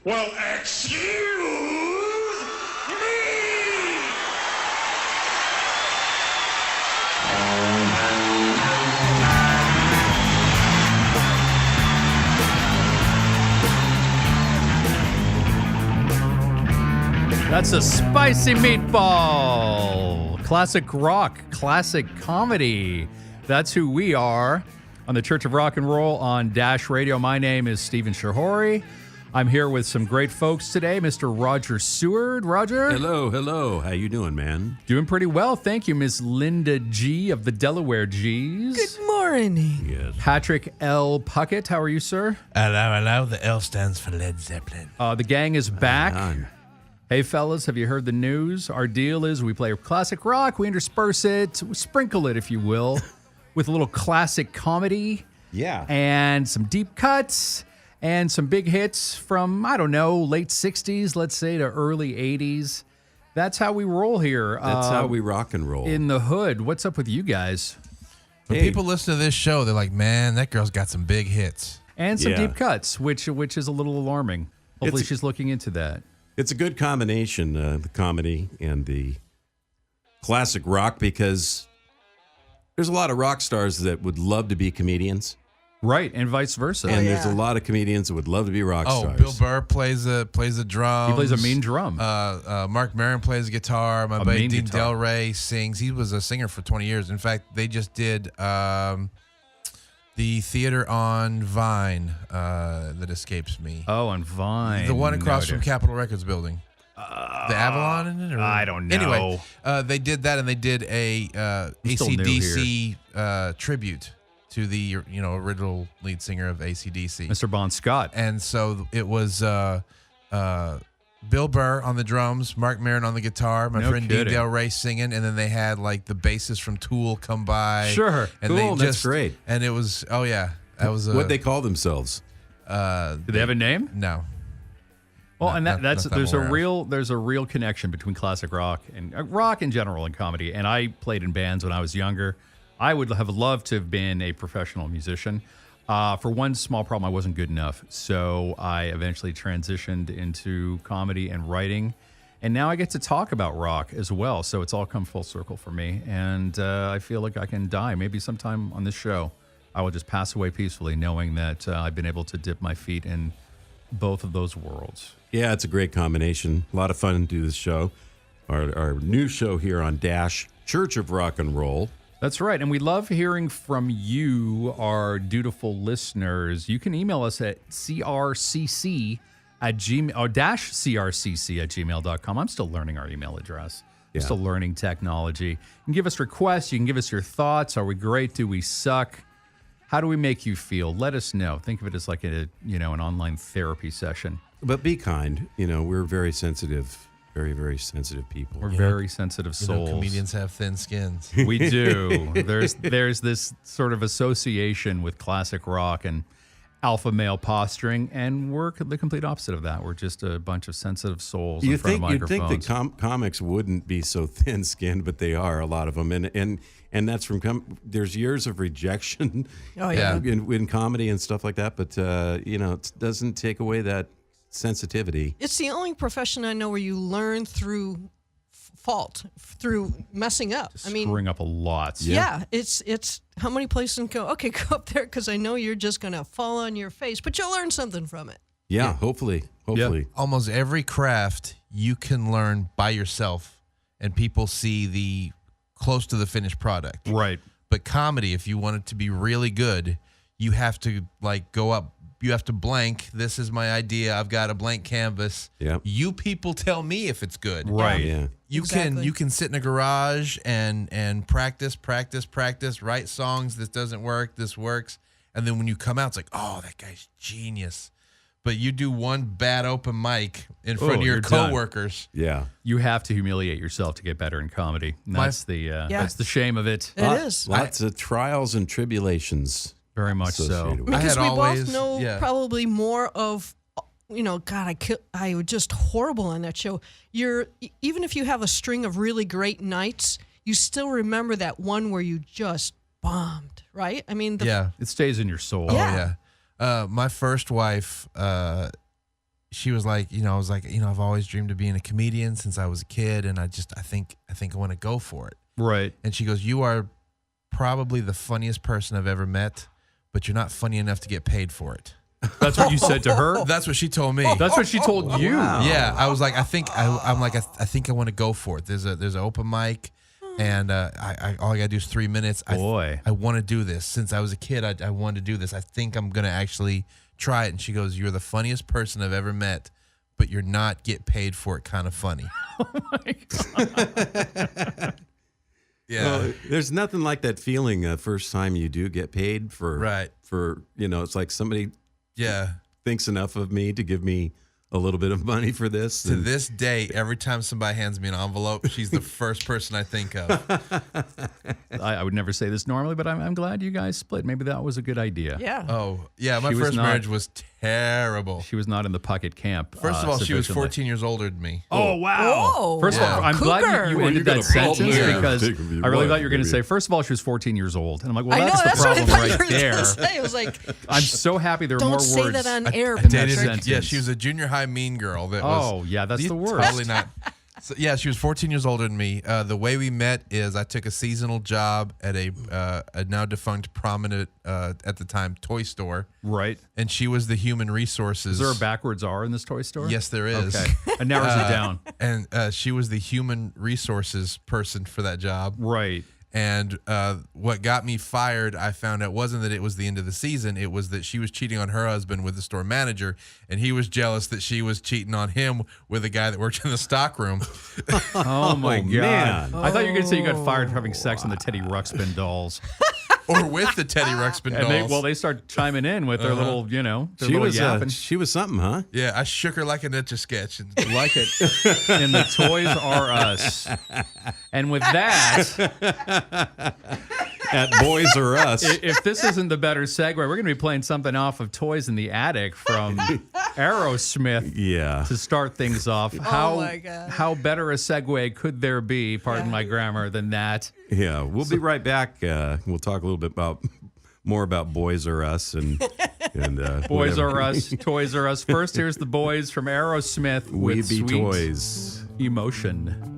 Well, excuse me! That's a spicy meatball. Classic rock, classic comedy. That's who we are on the Church of Rock and Roll on Dash Radio. My name is Stephen Shahori. I'm here with some great folks today. Mr. Roger Seward. Roger. Hello. How you doing, man? Doing pretty well, thank you. Miss Linda G. of the Delaware G's. Good morning. Yes. Patrick L. Puckett. How are you, sir? Hello. The L stands for Led Zeppelin. The gang is back. On. Hey, fellas, have you heard the news? Our deal is we play classic rock, we intersperse it, we sprinkle it, if you will, with a little classic comedy. Yeah. And some deep cuts and some big hits from, I don't know, late 60s, let's say, to early 80s. That's how we roll here. That's how we rock and roll. In the hood. What's up with you guys? When people listen to this show, they're like, man, that girl's got some big hits. And some Yeah. deep cuts, which is a little alarming. Hopefully she's looking into that. It's a good combination, the comedy and the classic rock, because there's a lot of rock stars that would love to be comedians. Right, and vice versa. And there's a lot of comedians that would love to be rock stars. Bill Burr plays the drums. He plays a mean drum. Mark Maron plays guitar. My buddy Dean Del Rey sings. He was a singer for 20 years. In fact, they just did the theater on Vine that escapes me. Oh, on Vine. The one across from Capitol Records building. The Avalon in it? Or? I don't know. Anyway, they did that, and they did a AC/DC tribute to the original lead singer of AC/DC. Mr. Bon Scott. And so it was Bill Burr on the drums, Mark Maron on the guitar, my friend Dean Del Rey singing, and then they had like the bassist from Tool come by. Sure, and cool. They That's great. And it was that was What they call themselves? Do they have a name? No. Well, and that's not that I'm aware of. there's a real connection between classic rock and rock in general and comedy. And I played in bands when I was younger. I would have loved to have been a professional musician. For one small problem, I wasn't good enough. So I eventually transitioned into comedy and writing. And now I get to talk about rock as well. So it's all come full circle for me. And I feel like I can die. Maybe sometime on this show, I will just pass away peacefully knowing that I've been able to dip my feet in both of those worlds. Yeah, it's a great combination. A lot of fun to do this show. Our new show here on Dash, Church of Rock and Roll. That's right. And we love hearing from you, our dutiful listeners. You can email us at crcc at gmail.com. I'm still learning our email address. I'm still learning technology. You can give us requests. You can give us your thoughts. Are we great? Do we suck? How do we make you feel? Let us know. Think of it as like an online therapy session. But be kind. We're very sensitive. Very, very sensitive people. We're very sensitive souls. Comedians have thin skins. We do. There's this sort of association with classic rock and alpha male posturing, and we're the complete opposite of that. We're just a bunch of sensitive souls in front of microphones. You'd think that comics wouldn't be so thin-skinned, but they are, a lot of them. And that's from there's years of rejection in comedy and stuff like that, but it doesn't take away that sensitivity. It's the only profession I know where you learn through fault, through messing up. Screwing up a lot. Yeah, it's how many places go up there because I know you're just going to fall on your face, but you'll learn something from it. Yeah. Hopefully. Almost every craft you can learn by yourself, and people see the close to the finished product. Right. But comedy, if you want it to be really good, you have to go up. You have to blank. This is my idea. I've got a blank canvas. Yep. You people tell me if it's good. Right. Yeah. You can sit in a garage and practice, write songs. This doesn't work. This works. And then when you come out, it's like, oh, that guy's genius. But you do one bad open mic in front of your coworkers. Yeah. You have to humiliate yourself to get better in comedy. And that's the shame of it. It is. Lots of trials and tribulations. Very much so. Because we both know probably more of, God, I was just horrible on that show. Even if you have a string of really great nights, you still remember that one where you just bombed, right? I mean, it stays in your soul. Oh, yeah. My first wife, she was like, I was like, I've always dreamed of being a comedian since I was a kid, and I think I want to go for it. Right. And she goes, you are probably the funniest person I've ever met, but you're not funny enough to get paid for it. That's what you said to her? That's what she told me. That's what she told you. Wow. Yeah, I was like, I think I want to go for it. There's an open mic, and I all I gotta do is 3 minutes. Boy. I want to do this. Since I was a kid, I wanted to do this. I think I'm gonna actually try it. And she goes, you're the funniest person I've ever met, but you're not get paid for it kind of funny. Oh my God. Yeah. Well, there's nothing like that feeling first time you do get paid for. Right. For it's like somebody Yeah. thinks enough of me to give me a little bit of money for this. To this day, every time somebody hands me an envelope, she's the first person I think of. I would never say this normally, but I'm glad you guys split. Maybe that was a good idea. Yeah. Oh, yeah. My She was first not- marriage was terrible. She was not in the Puckett camp. First of all, she was sufficiently. 14 years older than me. Oh, wow. Oh, First of all, yeah. I'm glad Cougar. you Well, ended you that got a sentence problem there. because Think of your I really wife, thought you were going to maybe. say, first of all, she was 14 years old. And I'm like, well, I know. that's the That's what I problem thought you right were there. going to say. I was like, I'm so happy there are don't more say words. that on air, I that dated, sentence. yeah, she was a junior high mean girl. That Oh, was, yeah, that's the worst. Totally not. So, yeah, she was 14 years older than me. The way we met is I took a seasonal job at a now defunct, prominent at the time toy store, Right. and she was the human resources. Is there a backwards R in this toy store? Yes, there is. Okay. It narrows it down. And she was the human resources person for that job. Right. And what got me fired, I found out, wasn't that it was the end of the season. It was that she was cheating on her husband with the store manager, and he was jealous that she was cheating on him with a guy that worked in the stockroom. Oh, my God. man. I thought you were going to say you got fired for having sex on the Teddy Ruxpin dolls. Or with the Teddy Ruxpin And dolls. they start chiming in with their little, their She little was yapping. she was something, huh? Yeah, I shook her like a Ninja sketch. And Like it. And the Toys R Us. And with that, At Boys R Us. if this isn't the better segue, we're going to be playing something off of Toys in the Attic from Aerosmith Yeah. to start things off. my God. How better a segue could there be, pardon my grammar, than that? Yeah. We'll be right back. We'll talk a little bit more about Boys R Us and Boys whatever. R Us, Toys R Us. First, here's the Boys from Aerosmith We with Be Sweet Toys. Emotion.